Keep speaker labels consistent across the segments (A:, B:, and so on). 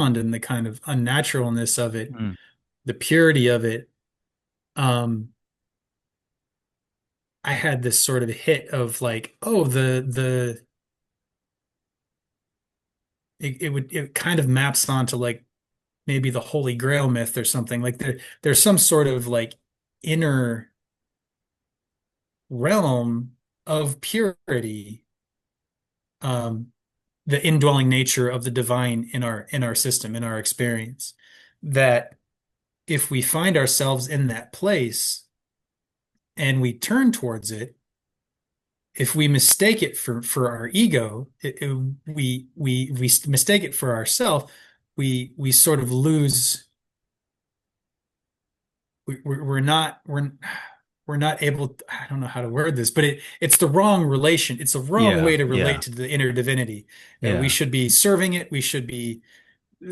A: and the kind of unnaturalness of it,
B: Mm.
A: the purity of it, um, I had this sort of hit of like, oh, it kind of maps onto like maybe the Holy Grail myth or something. Like there's some sort of like inner realm of purity, um, the indwelling nature of the divine in our system, in our experience, that if we find ourselves in that place and we turn towards it, if we mistake it for our ego, we mistake it for ourself, we sort of lose. We're not able to, I don't know how to word this, but it's the wrong relation. It's the wrong
B: Yeah,
A: way to relate
B: yeah,
A: to the inner divinity. We
B: yeah,
A: should be serving it. We should be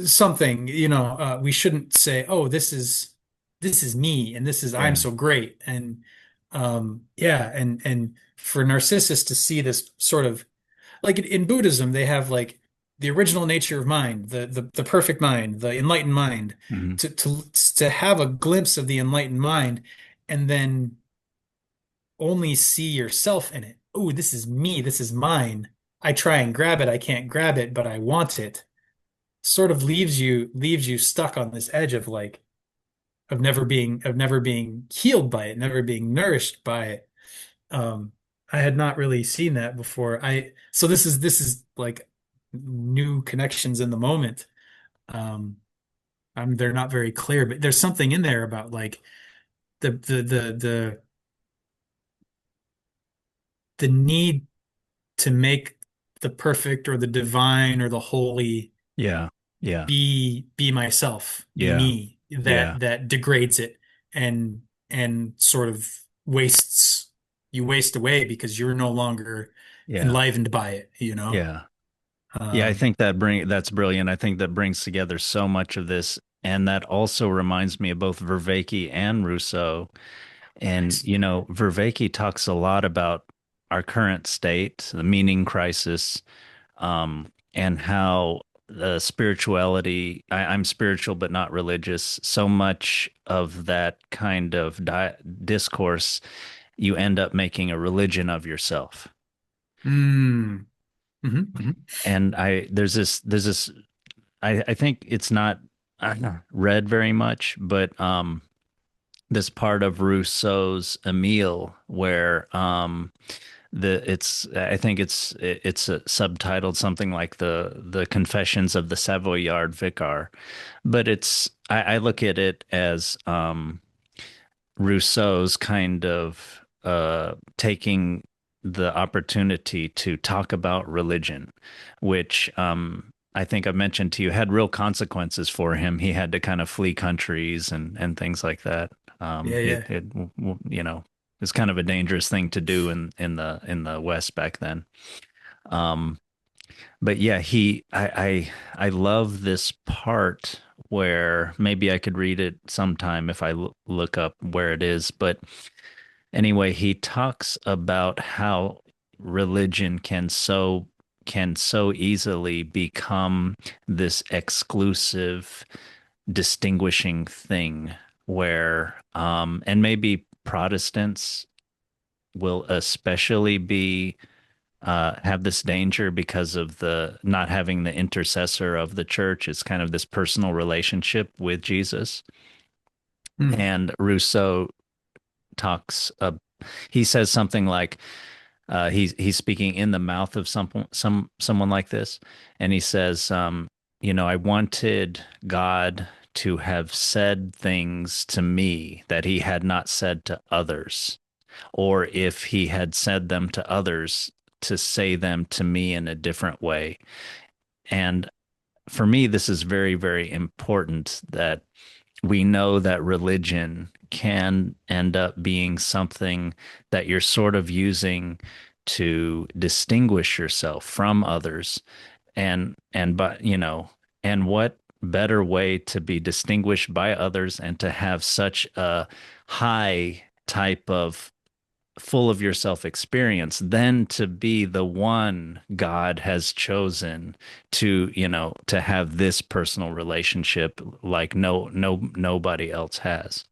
A: something, we shouldn't say, "Oh, this is me and this is I'm
B: yeah,
A: so great." And yeah, and for Narcissus to see this sort of like in Buddhism, they have like the original nature of mind, the perfect mind, the enlightened mind,
B: hmm,
A: to have a glimpse of the enlightened mind and then only see yourself in it. Oh, this is me, this is mine. I try and grab it, I can't grab it, but I want it. Sort of leaves you stuck on this edge of like of never being healed by it, never being nourished by it. Um, I had not really seen that before. So this is like new connections in the moment. Um, they're not very clear, but there's something in there about like the the need to make the perfect or the divine or the holy
B: yeah, yeah,
A: be myself, be
B: yeah,
A: me,
B: yeah,
A: that degrades it and sort of wastes you waste away because you're no longer
B: yeah,
A: enlivened by it, you know?
B: yeah. Yeah, I
A: Um,
B: think that's brilliant. I think that brings together so much of this, and that also reminds me of both Vervaeke and Rousseau. And
A: nice.
B: Vervaeke talks a lot about our current state, the meaning crisis, and how the spirituality. I'm spiritual but not religious. So much of that kind of discourse, you end up making a religion of yourself.
A: Mm. Hmm.
B: And there's this I think it's not read very much, but this part of Rousseau's Emile where the it's I think it's subtitled something like the Confessions of the Savoyard Vicar, but I look at it as Rousseau's kind of taking the opportunity to talk about religion, which I think I mentioned to you had real consequences for him. He had to kind of flee countries and things like that.
A: Yeah, yeah.
B: It's kind of a dangerous thing to do in the West back then. Um, but yeah, I love this part where maybe I could read it sometime if I look up where it is. But anyway, he talks about how religion can so easily become this exclusive, distinguishing thing where and maybe Protestants will especially be have this danger because of the not having the intercessor of the church. It's kind of this personal relationship with Jesus.
A: Mm.
B: And Rousseau talks, he says something like, he's speaking in the mouth of someone like this, and he says, I wanted God to have said things to me that he had not said to others, or if he had said them to others, to say them to me in a different way. And for me, this is very, very important that we know that religion can end up being something that you're sort of using to distinguish yourself from others. But and what better way to be distinguished by others and to have such a high type of full of yourself experience, then to be the one God has chosen to, to have this personal relationship like nobody else has.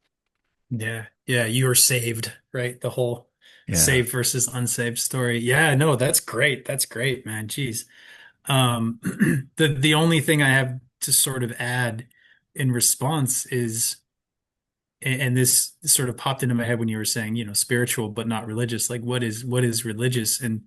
A: Yeah. Yeah. You are saved, right? The whole
B: Yeah.
A: saved versus unsaved story. Yeah. No, that's great. That's great, man. Jeez. The only thing I have to sort of add in response is, and this sort of popped into my head when you were saying, spiritual but not religious. Like, what is religious? And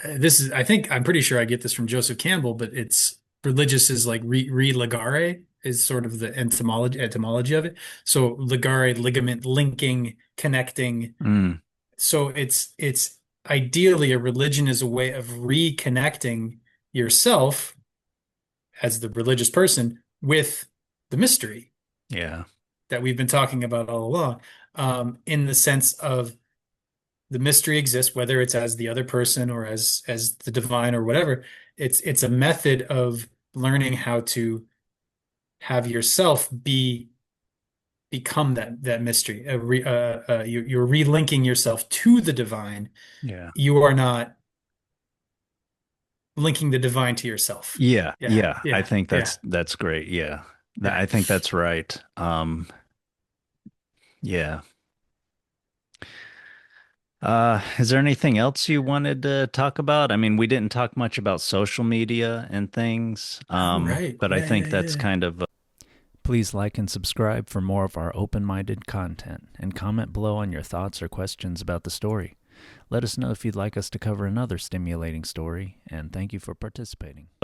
A: this is, I think, I'm pretty sure I get this from Joseph Campbell, but it's religious is like religare is sort of the etymology of it. So ligare, ligament, linking, connecting.
B: Mm,
A: So it's ideally a religion is a way of reconnecting yourself as the religious person with the mystery
B: yeah.
A: that we've been talking about all along, in the sense of the mystery exists, whether it's as the other person or as the divine or whatever. It's a method of learning how to have yourself become that mystery. You're relinking yourself to the divine.
B: Yeah.
A: You are not linking the divine to yourself.
B: Yeah.
A: Yeah,
B: Yeah. I
A: yeah,
B: think
A: yeah,
B: that's great. Yeah.
A: yeah.
B: I think that's right. Yeah. Is there anything else you wanted to talk about? I mean, we didn't talk much about social media and things,
A: Oh, right.
B: but I
A: Yeah, yeah,
B: think that's
A: yeah.
B: kind of. Please like and subscribe for more of our open-minded content and comment below on your thoughts or questions about the story. Let us know if you'd like us to cover another stimulating story, and thank you for participating.